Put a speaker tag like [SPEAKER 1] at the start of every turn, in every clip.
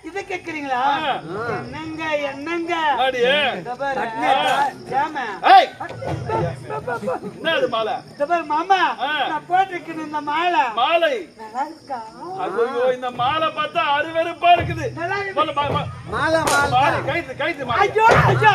[SPEAKER 1] இத கேக்குறீங்களா? என்னங்க என்னங்க மாமா நான் போட்டிருக்கேன் இந்த மாலை
[SPEAKER 2] மாலை
[SPEAKER 1] நல்லா இருக்கா?
[SPEAKER 2] ஐயோ இந்த மாலை பார்த்தா அருவருப்பா இருக்குது.
[SPEAKER 3] மாலை மாலை
[SPEAKER 2] கைது கைது
[SPEAKER 1] ஐயோ ஐயோ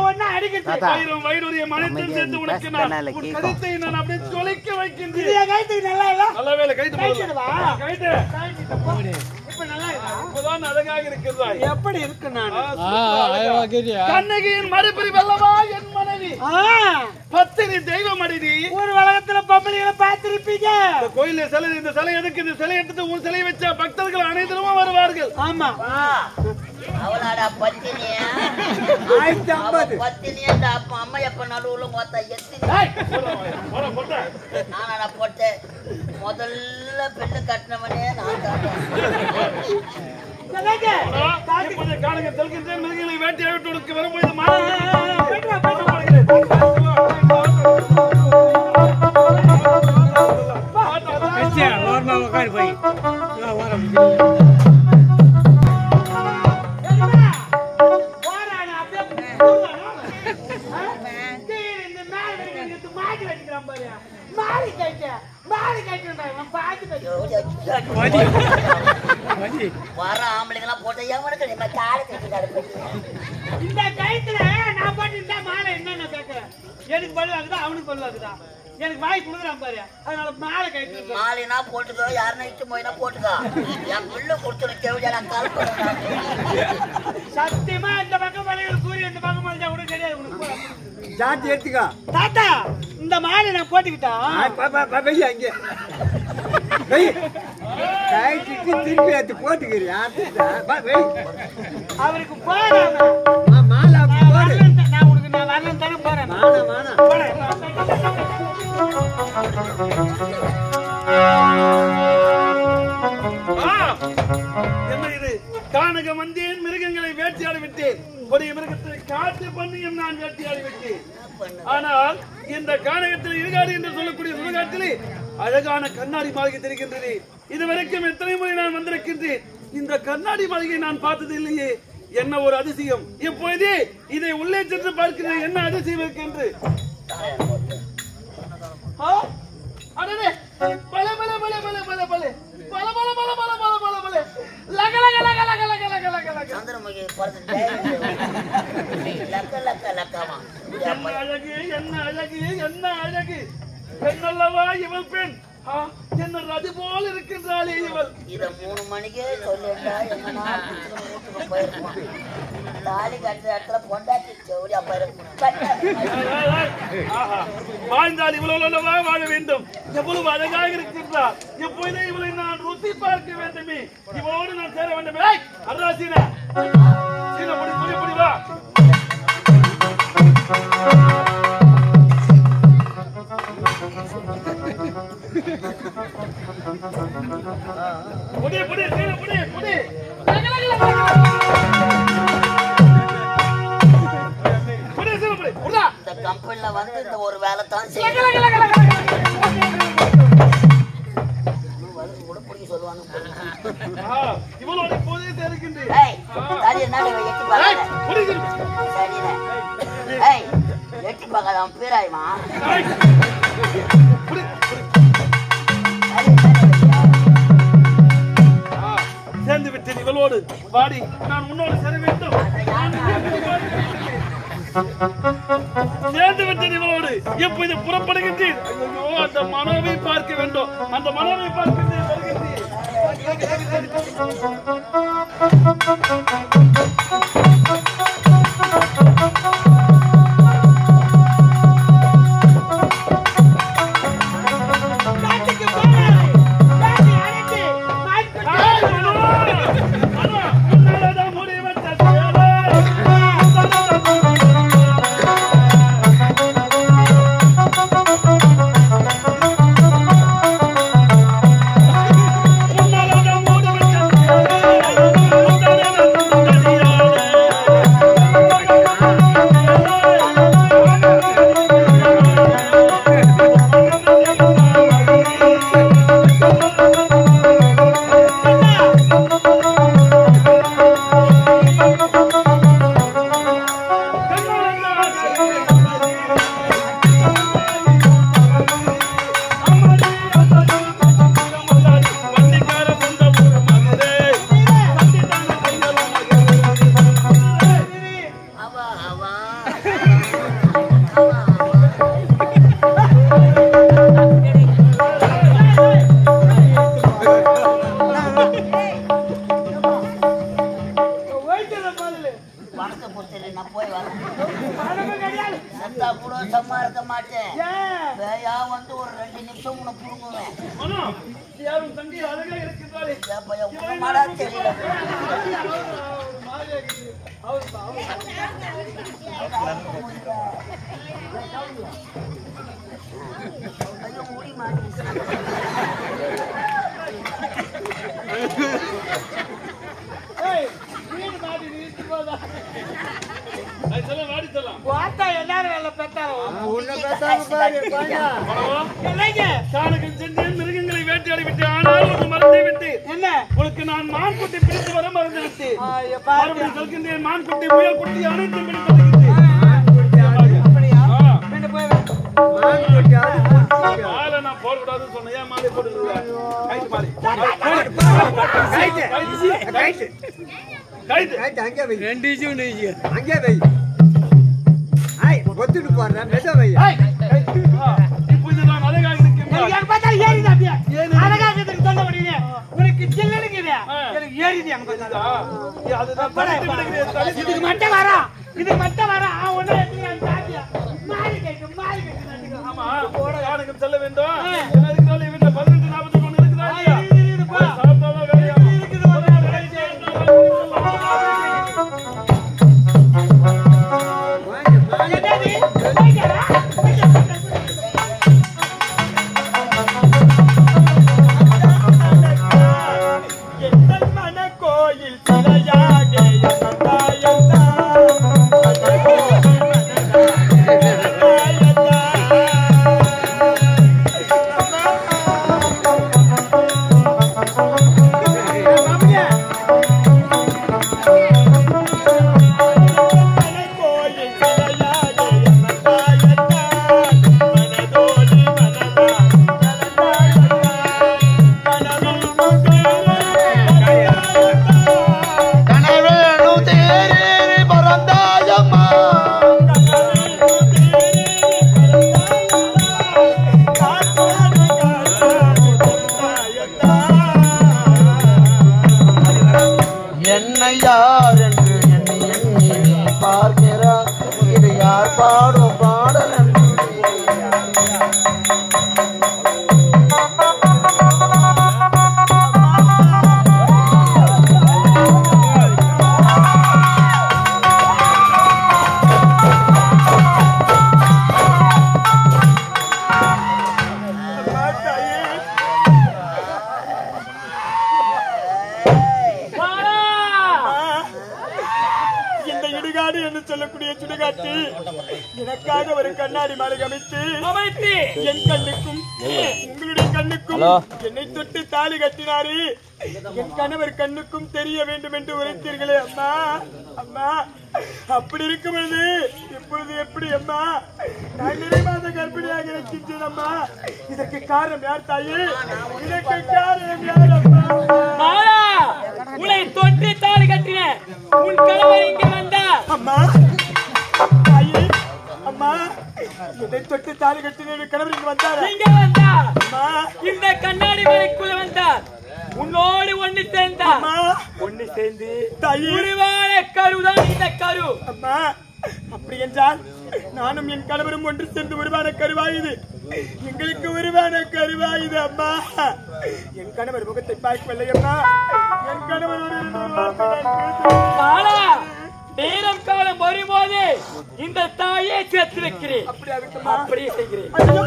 [SPEAKER 1] ஒன்னா அடிக்கிட்டு
[SPEAKER 2] வயிறுடைய மனத்தில் சேர்த்து உனக்கு நான் உன் கருத்தை நான் அப்படியே சொலிக்க வைக்கின்றேன்.
[SPEAKER 1] கைத்துக்கு நல்லா இல்ல?
[SPEAKER 2] நல்ல வேலை கைது கைது
[SPEAKER 1] இப்ப நல்லா இருக்கா?
[SPEAKER 2] இப்பதான் அழகாக இருக்கிறாய்.
[SPEAKER 1] எப்படி இருக்கு நான்?
[SPEAKER 2] கண்ணகியின் மறுபடி வெல்லவா என் மனைவி பத்தினி தெய்வம் அடிதி.
[SPEAKER 1] ஒரு உலகத்துல பொம்பளைகளை பார்த்திருப்பீங்க.
[SPEAKER 2] இந்த கோயில சிலை இந்த சிலை எதுக்கு? இந்த சிலை எடுத்து உன் சிலை வச்சா பக்தர்கள் அனைவரும் வருவார்கள்.
[SPEAKER 1] ஆமா
[SPEAKER 4] அவளாடா பத்தினியா
[SPEAKER 3] 1050
[SPEAKER 4] பத்தினியா அம்மா எப்ப நடுவுல மொத்த நானா போட்டேன். முதல்ல பெண்ணு கட்டினவனே நான் தான்.
[SPEAKER 2] காலங்க தெல்கின்றேன் மிருகங்களை வேட்டையாட்டு உனக்கு வரும்போது
[SPEAKER 4] வர ஆம்பளைங்கெல்லாம் போட்ட எவனுக்கு காலை கட்டி
[SPEAKER 1] இந்த கயித்துல நான் போட்டு இந்த மாலை என்னன்னு கேட்கிறேன். எனக்கு பழுவாக்குதா அவனுக்கு பழுவாக்குதா? எனக்கு வாய் கொடுக்குறான் பாரு. அதனால மாலை கயிற்று
[SPEAKER 4] மாலைனா போட்டுக்கோ. யாருன்னா இட்டு போயினா போட்டுக்கோ. என் பிள்ளை கொடுத்துரு கேவடியா நான் கலப்பேன்.
[SPEAKER 1] சத்தியமா இந்த பக்கம் மலைகள் சூரியன் இந்த பக்கம் மலைஞ்சா கூட கிடையாது உனக்கு.
[SPEAKER 3] சாத்தி எடுத்துக்கோ
[SPEAKER 1] தாத்தா இந்த மாலை நான் போட்டுக்கிட்டா
[SPEAKER 3] அங்கே திருப்பி எடுத்து போட்டுக்கிறியா?
[SPEAKER 1] அவருக்கு போறாம
[SPEAKER 3] மாலை போடு.
[SPEAKER 1] நான் உனக்கு நான் வரலன்னு தானே போறேன்.
[SPEAKER 3] மாலை மாலை
[SPEAKER 2] என்ன இது? கானக வந்தேன் மிருகங்களை வேட்டையாடி விட்டேன். கொடிய மிருகத்தை காட்டு பண்ணியும் நான் வேட்டையாடி விட்டேன். ஆனால் இந்த கானகத்தில் இருகாடு என்று சொல்லக்கூடிய சுடுகாட்டிலே அழகான கண்ணாடி மாளிகை தெரிகின்றது. இதுவரைக்கும் எத்தனை முறை நான் வந்திருக்கின்றேன். இந்த கண்ணாடி மாளிகை நான் பார்த்தது இல்லையே. என்ன ஒரு அதிசயம்! இப்பொழுதே இதை உள்ளே சென்று பார்க்கிறேன். என்ன அதிசயம் இருக்கின்று?
[SPEAKER 4] சந்திரமுகி
[SPEAKER 2] என்ன அழகு என்ன அழகு என்ன அழகு! பெண்ணல்லவா இவள் பெண்? என்ன ரதி போல் இருக்கின்றாளே இவள்.
[SPEAKER 4] இத 3 மணிக்கே சொல்லிட்டா என்ன வீட்டுக்கு போயிருப்பான். தாலி கட்டுற இடத்துல பொண்டாட்டி செவடியா
[SPEAKER 2] வாழ்ந்தால் இவ்வளவுவா வாழ வேண்டும். எவ்வளவு அழகாக இருக்கின்றார். எப்பொழுதே இவளை நான் ருசி பார்க்க வேண்டுமே. இவளோடு நான் சேர வேண்டுமே. அர்ராசீனா சீனா புடி புடி புடி வா. புடி புடி சீனா புடி புடி.
[SPEAKER 4] இந்த கம்பெனில வந்து இந்த ஒரு வேலை தான் செய்யணும். கூட பிடிக்க சொல்லுவாங்க.
[SPEAKER 2] இவளோட போதே தெரிகின்றேன்.
[SPEAKER 4] எட்டி பார்க்காத அவன் பேராயுமா?
[SPEAKER 2] சேர்ந்து விட்டேன் இவளோடு. வாடி நான் உன்னோடு சேர வேண்டும். சேர்ந்து விட்டேன் இவளோடு. எப்போது புறப்படுகின்றேன். ஐயோ அந்த மனோவை பார்க்க வேண்டும். அந்த மனோவை பார்க்கின்றேன்.
[SPEAKER 4] மாட்டேன்.
[SPEAKER 1] ஏன்
[SPEAKER 4] வேயா வந்து ஒரு 2 நிமிஷம் உன்னை புடுங்குவேன்.
[SPEAKER 2] அண்ணா, யாரும் தங்கை அழகா இருக்கின்றாரே.
[SPEAKER 4] ஏன் பையன் உன்னமாடா தெரியல. ஐயோ, முடி மாட்டிக்கிச்சு.
[SPEAKER 1] ஏய் வீடு மாட்டி வீட்டு போதா
[SPEAKER 2] அது சொல்ல வாடி சொல்லலாம்.
[SPEAKER 1] வாத்தா எல்லாரும் வேலை பெத்தாலும்
[SPEAKER 3] உன்னை பேசாம பாரு பாயா.
[SPEAKER 1] இல்லைங்க
[SPEAKER 2] கானகம் சென்றேன், மிருகங்களை வேட்டையாடி விட்டு, ஆனால் ஒரு மறந்து விட்டு
[SPEAKER 1] என்ன
[SPEAKER 2] உனக்கு நான் மான்குட்டி பிடித்து வர மறந்து விட்டு
[SPEAKER 1] பாரு
[SPEAKER 2] மறுபடியும் சொல்கின்றேன், மான்குட்டி முயல் குட்டி அனைத்தும் பிடித்து வருகின்றேன்.
[SPEAKER 1] அப்படியா
[SPEAKER 2] ஆ,
[SPEAKER 1] வீட்டு போய்
[SPEAKER 3] மான் கொட்டி அது போட்டு.
[SPEAKER 2] மாலை நான் போடக்கூடாதுன்னு சொன்னேன். ஏன் மாலை போட்டுருவேன்? கைட்டு மாலை.
[SPEAKER 3] கைட்டு. கைட்டு.
[SPEAKER 2] கைட்டு.
[SPEAKER 3] கைட்டு அங்கே வை. அங்கே வை. ஐய், ஒத்துட்டு போடுறேன். மெத வை.
[SPEAKER 2] இப்போ இது நான் அழகாக இருக்கின்றேன்.
[SPEAKER 1] எனக்கு பார்த்தா ஏறிது அப்படியே அழகா இருக்கிறதுக்கு சொல்ல முடியுது உனக்கு சில்லுங்குது எனக்கு ஏறிது எனக்கு பார்த்தா
[SPEAKER 2] அதுதான் படைத்து விடுகிறேன். தலை
[SPEAKER 1] இதுக்கு மட்டும் வரான் இதுக்கு மட்டும் வரான் ஒண்ணு தாத்தியா மாறி கேட்டு
[SPEAKER 2] ஆமா, கானகம் செல்ல வேண்டும். என்ன இருக்கிறாள் இவன் 18:41 இருக்கிறா இல்லையா? சாப்பிட்டாதான் வேலையாகும்.
[SPEAKER 5] என்னை யார் என்று எண்ணி எண்ணி நீ பார்க்கிறார். இது யார் பாடும் பாடல் என்று
[SPEAKER 1] இந்த இடுகாடு என்று சொல்லக்கூடிய சுடுகாட்டு எனக்காக ஒரு கண்ணாடி மாலை அமைத்து என் கண்ணுக்கும் உங்களுடைய கண்ணுக்கும் என்னை தொட்டு தாலி கட்டினாரு. என் கணவர் கண்ணுக்கும் தெரிய வேண்டும் என்று உரைத்தீர்களே அம்மா. அம்மா அப்படி இருக்கும் பொழுது இப்பொழுது எப்படி அம்மா நான் நிறைவாத கர்ப்பிணியாக இருக்கின்றேன் அம்மா. இதற்கு காரணம் யார் தாயே? இதற்கு காரணம் யார் அம்மா?
[SPEAKER 6] உன்னை தொட்டு தாலி கட்டின உன் கணவர் இங்கே வந்தா
[SPEAKER 1] அம்மா தாயே அம்மா இதை தொட்டு தாலி கட்டின கணவர் இங்க வந்தாரா?
[SPEAKER 6] இங்க வந்தா
[SPEAKER 1] அம்மா
[SPEAKER 6] இந்த கண்ணாடி மலைக்குள்ள வந்தார். உன்னோடு ஒண்ணு சேர்ந்தா
[SPEAKER 1] அம்மா
[SPEAKER 6] ஒண்ணு சேர்ந்து
[SPEAKER 1] தாயே
[SPEAKER 6] உருவான கருதான் இந்த கரு.
[SPEAKER 1] அம்மா அப்படி என்றால் நானும் என் கணவரும் ஒன்று சேர்ந்து உருவான கருவாயுது. எங்களுக்கு உருவான கருவாயுது அம்மா. என் கணவர் முகத்தை பார்க்கவில்லை அம்மா. என் கணவர் ஒரு வார்த்தை நான் பேச-
[SPEAKER 6] மாலா, நேரம் காலம் வரும்போது இந்த தாயை சேர்த்து வைக்கிறேன்.
[SPEAKER 1] அப்படி அதுக்குமா
[SPEAKER 6] அப்படியே செய்கிறேன்.
[SPEAKER 1] ஐயோ,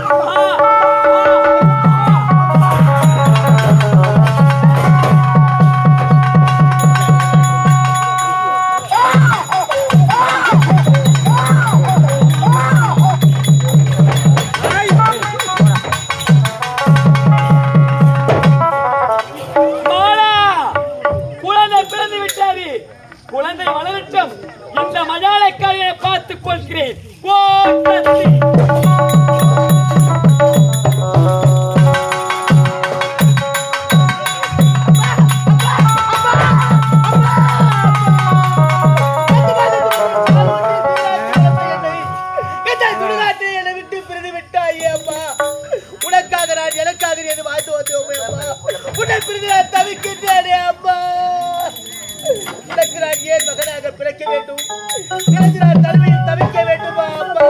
[SPEAKER 6] மாலா, குழந்தை பிறந்து விட்டாரு. குழந்தை வளரட்டும். இந்த மஜாலைக்காரியை பார்த்துக் கொள்கிறேன். ஓ சக்தி.
[SPEAKER 5] என்னை விட்டு பிரிந்து விட்டாயே அம்மா. உனக்காக நான் எனக்காக என்று வாழ்த்து வந்தோமே அம்மா. உன்னை பிரிந்து நான் தவிக்கின்றேனே அம்மா. உனக்கு நான் ஏன் மகனாக பிறக்க வேண்டும்? எனக்கு நான் தனிமையில் தவிக்க வேண்டுமா அம்மா?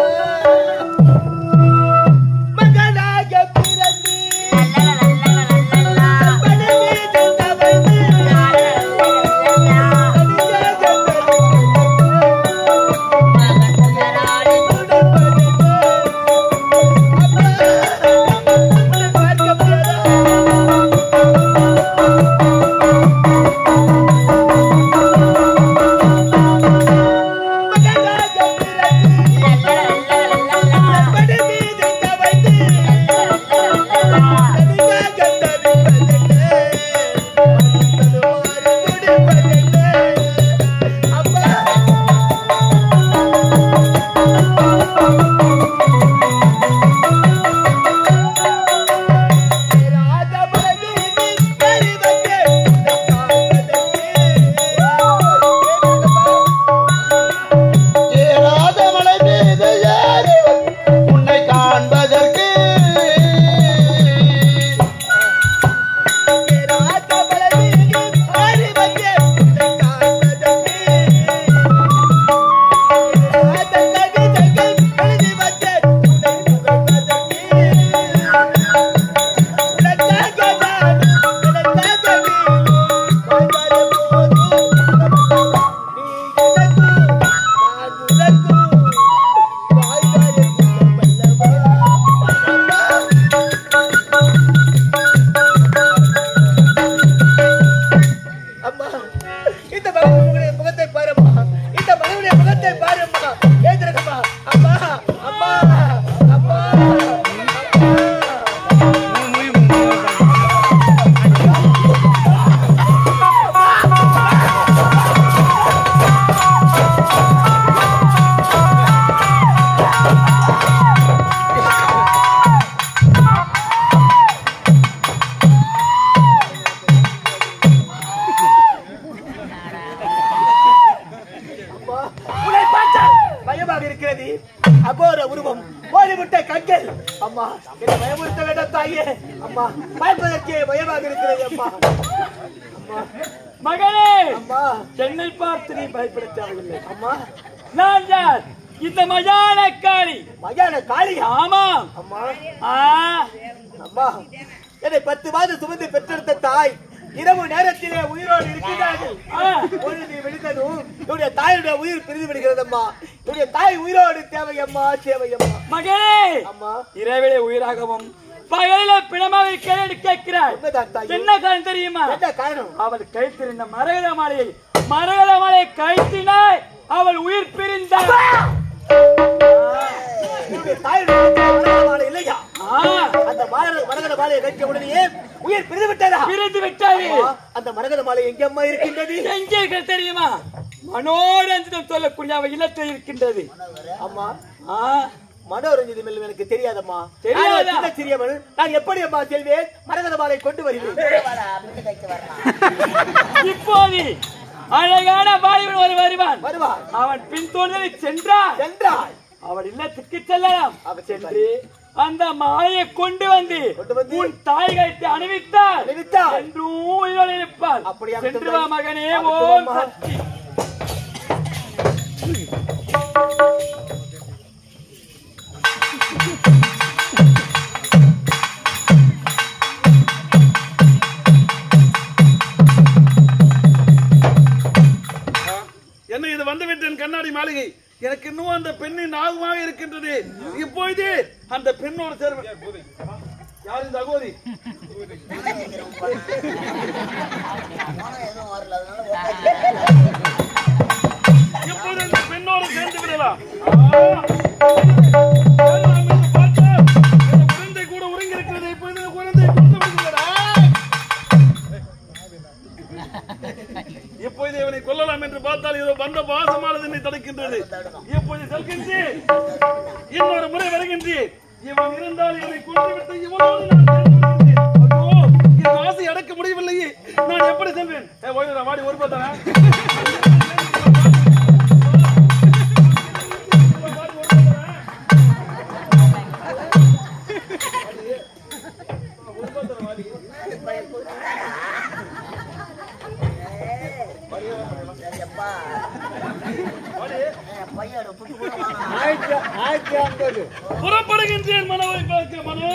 [SPEAKER 5] கண்கள் அம்மா என்னை பயமுறுத்த வேண்டாம் தாயே அம்மா பயப்பதற்கே பயமாக இருக்கிறது அம்மா அம்மா
[SPEAKER 6] மகனே
[SPEAKER 5] அம்மா
[SPEAKER 6] என்னை பார்த்து நீ பயப்பட தேவையில்லை.
[SPEAKER 5] அம்மா
[SPEAKER 6] நான் யார்? இந்த மயான காளி.
[SPEAKER 5] மயான காளியா?
[SPEAKER 6] ஆமாம்.
[SPEAKER 5] அம்மா
[SPEAKER 6] அம்மா
[SPEAKER 5] என்னை 10 மாதம் சுமந்து பெற்றெடுத்த தாய் இரவு நேரத்திலே உயிரோடு இருக்கிறார்கள். பொழுது விழுந்ததும் என்னுடைய தாயுடைய உயிர் பிரிந்து விடுகிறதம்மா. என்னுடைய தாய் உயிரோடு தேவையம்மா தேவையம்மா.
[SPEAKER 6] மகனே
[SPEAKER 5] அம்மா
[SPEAKER 6] இரவிலே உயிராகவும் பகலில பிணமாக இருக்கிறேன் கேட்கிறாய். என்ன காரணம் தெரியுமா?
[SPEAKER 5] என்ன காரணம்?
[SPEAKER 6] அவள் கைத்திருந்த மரகத மாலையை கைத்தினாய் அவள் உயிர் பிரிந்தாள்.
[SPEAKER 5] இல்லையா? அந்த மரகத மாலையை கட்டிய உடனே உயிர் பிரிந்து விட்டதா? பிரிந்து விட்டாரு. அந்த மரகத மாலை எங்க அம்மா இருக்கின்றது?
[SPEAKER 6] எங்கே இருக்கிறது தெரியுமா? மனோரஞ்சிதம் சொல்லக்கூடிய அவள் இல்லத்தில் இருக்கின்றது.
[SPEAKER 5] அம்மா மனோரஞ்சிதம் இல்லை எனக்கு தெரியாதம்மா.
[SPEAKER 6] தெரியாத
[SPEAKER 5] சிறியவள் நான் எப்படி அம்மா செல்வேன்? மரகத மாலை கொண்டு வருவேன்.
[SPEAKER 6] இப்போது அழகான வாலிபன் ஒரு வருவான். அவன் பின்தொடர்ந்து சென்றால் அவள் இல்லத்துக்கு செல்லலாம். சென்று அந்த மாலையை கொண்டு வந்து உன் தாய்களுக்கு அணிவித்தால் என்றும் உயிரோடு இருப்பாள். சென்று வா மகனே. ஓம் சக்தி.
[SPEAKER 2] என்ன இது வந்துவிட்டேன் கண்ணாடி மாளிகை. எனக்கு இன்னும் அந்த பெண்ணின் நாகமாக இருக்கின்றது. இப்பொழுது அந்த பெண்ணோடு சேர்வு யார் இந்த அகோரி? இப்போது அந்த பெண்ணோடு சேர்ந்து விடலாம். குழந்தை கூட உறங்கி இருக்கிறது. இப்பொழுது குழந்தை இப்பொழுது இவனை கொல்லலாம் என்று பார்த்தால் ஏதோ வந்த பாசமானது என்னை தடுக்கின்றது. இப்பொழுது செல்கின்றேன். இன்னொரு முறை வருகின்றேன். இவன் இருந்தால் என்னை கொண்டுவிட்டு இவனோடு என் ஆசை அடக்க முடியவில்லையே. நான் எப்படி செல்வேன்? வாடி ஒரு பார்த்தானா புறப்படுகின்றேன். மனோவை பார்க்க மனோ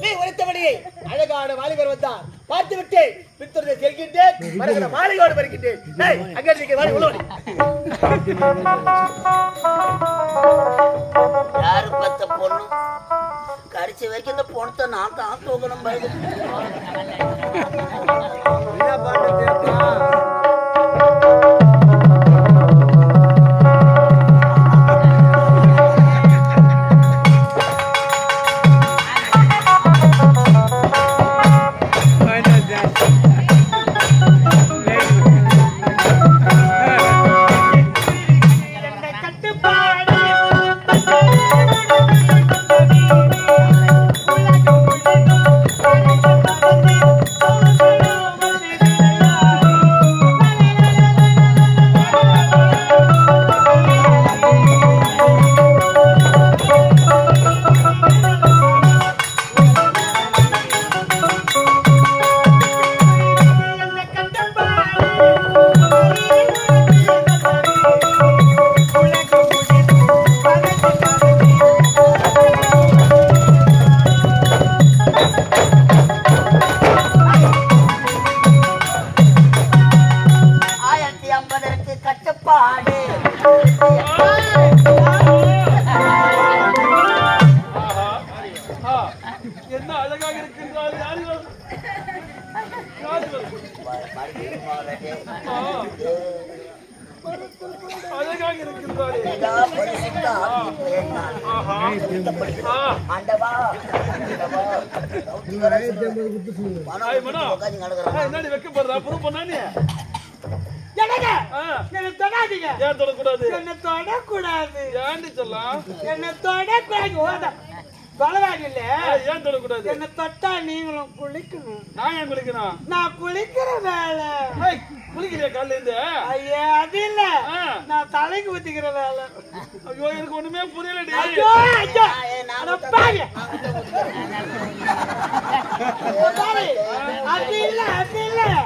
[SPEAKER 5] நீ உரைத்தபடியே அழகான வாலிபர் வந்தார். பார்த்து விட்டேன். பின்தொடர்ந்து செல்கின்றேன். மரகத மாலையோடு வருகின்றேன். அங்கே
[SPEAKER 4] யாரு பத்த பொண்ணு கடிச்சு வைக்க இந்த பொண்ணத்தை நான் தான் தூக்கணும்.
[SPEAKER 3] என்ன பண்ண
[SPEAKER 2] என்ன அழகாக இருக்கின்றார். அழகாக இருக்கின்றார். என்னடி வைக்கப்படுறா புது பொண்ணானே?
[SPEAKER 5] என்ன தொடாதீங்க.
[SPEAKER 2] ஏன் தொடக்கூடாது?
[SPEAKER 5] என்ன தொடக்கூடாது.
[SPEAKER 2] ஏன்டி சொல்லலாம்?
[SPEAKER 5] என்ன தொடக்கூடாது. தொலைவாங்க
[SPEAKER 2] ஏன் தொடக்கூடாது?
[SPEAKER 5] என்ன தொட்டா நீங்களும் குளிக்கணும்.
[SPEAKER 2] நான் ஏன் குளிக்கணும்?
[SPEAKER 5] நான் குளிக்கிற வேலை.
[SPEAKER 2] குளிக்கிறியா காலையில இருந்து?
[SPEAKER 5] ஐயா அது இல்ல, நான் தலைக்கு ஊத்திக்கிற வேலை.
[SPEAKER 2] ஐயோ எனக்கு ஒண்ணுமே புரியலடி.
[SPEAKER 5] ஐயோ ஐயோ அட பாவி அது இல்ல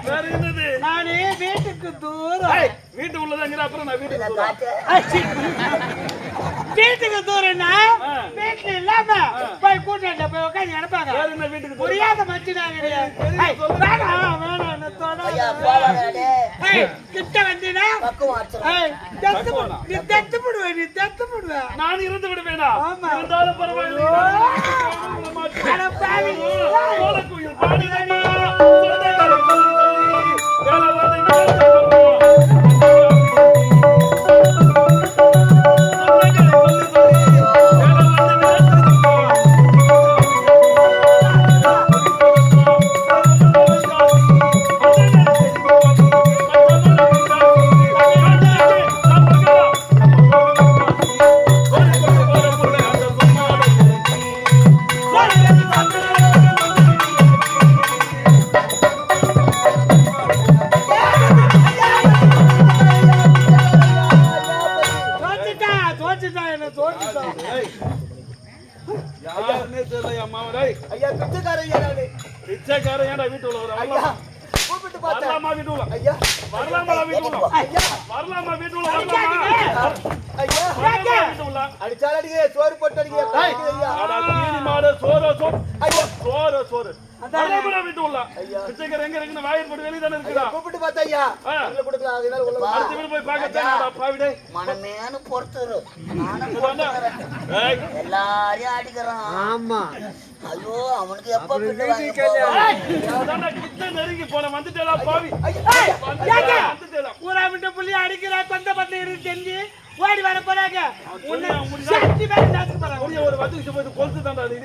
[SPEAKER 2] வேற என்னது?
[SPEAKER 5] நானே வீட்டுக்கு தூரம்
[SPEAKER 2] ஏய், வீட்டு உள்ளதாங்கிற அப்புறம் நான் வீட்டுக்கு போறேன்.
[SPEAKER 5] வீட்டுக்கு தூரம்னா வீட்டுல இல்லாம போய் கூட்டாண்ட போய் உட்காந்து நினைப்பாங்க
[SPEAKER 2] வேற என்ன வீட்டுக்கு போறேன்?
[SPEAKER 5] புரியாத மச்சினாங்க வேணாம்
[SPEAKER 4] ஐயா போவாடே
[SPEAKER 5] கிட்ட வந்தீனா
[SPEAKER 4] பக்குவம் ஆச்சுடா.
[SPEAKER 5] நீ தத்து போடுவ
[SPEAKER 2] நான் இருந்து விடுவேனா?
[SPEAKER 5] ஆமா.
[SPEAKER 2] இருந்தாலும் பரவாயில்லை.
[SPEAKER 5] அட பாவி
[SPEAKER 2] கோலக்குயில் பாடுதம்மா, சொந்தக்காரன் சொல்லி, வேலவாதை வேலவாதை. யாருன்னே தெரியல அம்மாவடா.
[SPEAKER 5] ஐயா பிச்சைக்காரன் ஐயா
[SPEAKER 2] பிச்சைக்காரன் ஏன்டா வீட்டுல வர?
[SPEAKER 5] ஐயா கூப்பிட்டு பார்த்தேன்
[SPEAKER 2] வரலாமா வீட்டுல?
[SPEAKER 5] ஐயா
[SPEAKER 2] வரலாமா வீட்டுல?
[SPEAKER 5] ஐயா
[SPEAKER 2] வரலாமா வீட்டுல? வரலாமா?
[SPEAKER 5] ஐயா
[SPEAKER 2] வரலாமா வீட்டுல?
[SPEAKER 5] அடிச்சாலடியே சோறு போட்டு அடியே ஐயா
[SPEAKER 2] அட தீனி மாடு சோறு சோறு
[SPEAKER 5] ஐயா
[SPEAKER 2] சோறு வரலாமா வீட்டுல? பிச்சைக்காரன் எங்க இருக்குன்னு வாயில் போட்டு வெளிய தானே இருக்குடா.
[SPEAKER 5] கூப்பிட்டு பார்த்தா ஐயா உள்ள கொடுக்கலாம் அதனால உள்ள
[SPEAKER 2] அடுத்த வீடு போய் பார்க்கத்தானடா பாவிடே.
[SPEAKER 4] மனமேனு பொறுத்துரு நானும்
[SPEAKER 2] இதுதான்டா.
[SPEAKER 4] பொறுத்துக்கிறேன்.
[SPEAKER 2] ஏய்,
[SPEAKER 4] எல்லாரையும் அடிக்கிறான்.
[SPEAKER 3] ஆமா
[SPEAKER 4] ஐயோ அவனுக்கு எப்ப
[SPEAKER 3] அப்புறம்
[SPEAKER 4] பிள்ளை வாங்கி
[SPEAKER 3] வீட்டுக்கு
[SPEAKER 4] போவான்?
[SPEAKER 2] அதான்டா கிட்ட நெருங்கி போன வந்துட்டேடா பாவி. வந்துட்டேடா.
[SPEAKER 5] ஊரா விட்டு புள்ளி அடிக்கிறா கொண்ட பட்டு இருக்கு தெரிஞ்சு ஓடி வர போறாங்க
[SPEAKER 2] சொன்னா முடிஞ்சா.
[SPEAKER 5] சக்தி வேற நாச்சு போறாங்க
[SPEAKER 2] அப்படியே ஒரு வத்துக்கு போய் கொளுத்து தான்டா நீ.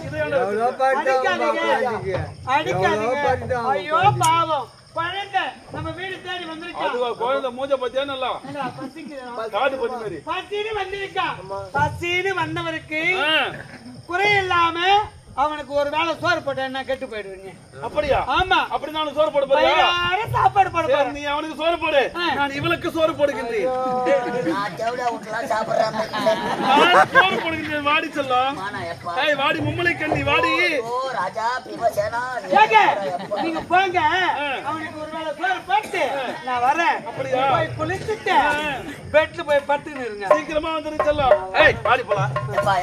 [SPEAKER 2] இது ஏன்டா
[SPEAKER 3] எவ்வளோ பண்ணிட்டோம் பாப்பாஜிக்கு எவ்வளோ பண்ணிட்டோம்
[SPEAKER 5] ஐயோ பாவம் குழந்தை நம்ம வீடு தேடி வந்திருக்கா
[SPEAKER 2] அதுவா குழந்தை மூஞ்ச பத்தியா நல்லா காடு பத்தி மாதிரி.
[SPEAKER 5] பசின்னு வந்திருக்கா பசின்னு வந்தவருக்கு
[SPEAKER 2] ஆ,
[SPEAKER 5] குறை இல்லாம அவனுக்கு ஒரு வேளை சோறு போட்டா என்ன கெட்டு போயிடுவீங்க
[SPEAKER 2] அப்படியா?
[SPEAKER 5] ஆமா
[SPEAKER 2] அப்படி நானும் சோறு போட போறியா?
[SPEAKER 5] வயிறார சாப்பாடு போட
[SPEAKER 2] சரி,
[SPEAKER 5] போறேன்
[SPEAKER 2] நீ அவனுக்கு சோறு போடு, நான் இவளுக்கு சோறு போடுகின்றேன்.
[SPEAKER 4] நான் தேவடா விட்டுலாம் சாப்பிடுறான்.
[SPEAKER 2] நான் சோறு போடுகின்றேன். வாடி செல்லம்.
[SPEAKER 4] மானா எப்பா
[SPEAKER 2] ஏய் வாடி மும்மலை கண்ணி வாடி.
[SPEAKER 4] ஓ ராஜா பீமசேனா
[SPEAKER 5] ஏங்க நீங்க போங்க அவனுக்கு ஒரு வேளை சோறு போட்டு நான் வரேன்
[SPEAKER 2] அப்படியா?
[SPEAKER 5] போய் குளிச்சுட்டு பெட்ல போய் படுத்துன்னு இருங்க
[SPEAKER 2] சீக்கிரமா வந்துரு செல்லம். ஏய் வாடி போலாம்.
[SPEAKER 4] எப்பா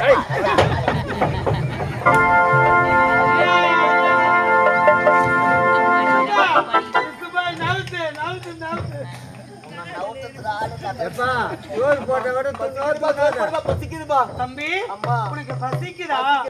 [SPEAKER 3] எப்பா சோறு போட்ட கூட
[SPEAKER 5] பசிக்குதுப்பா தம்பி உனக்கு பசிக்குதா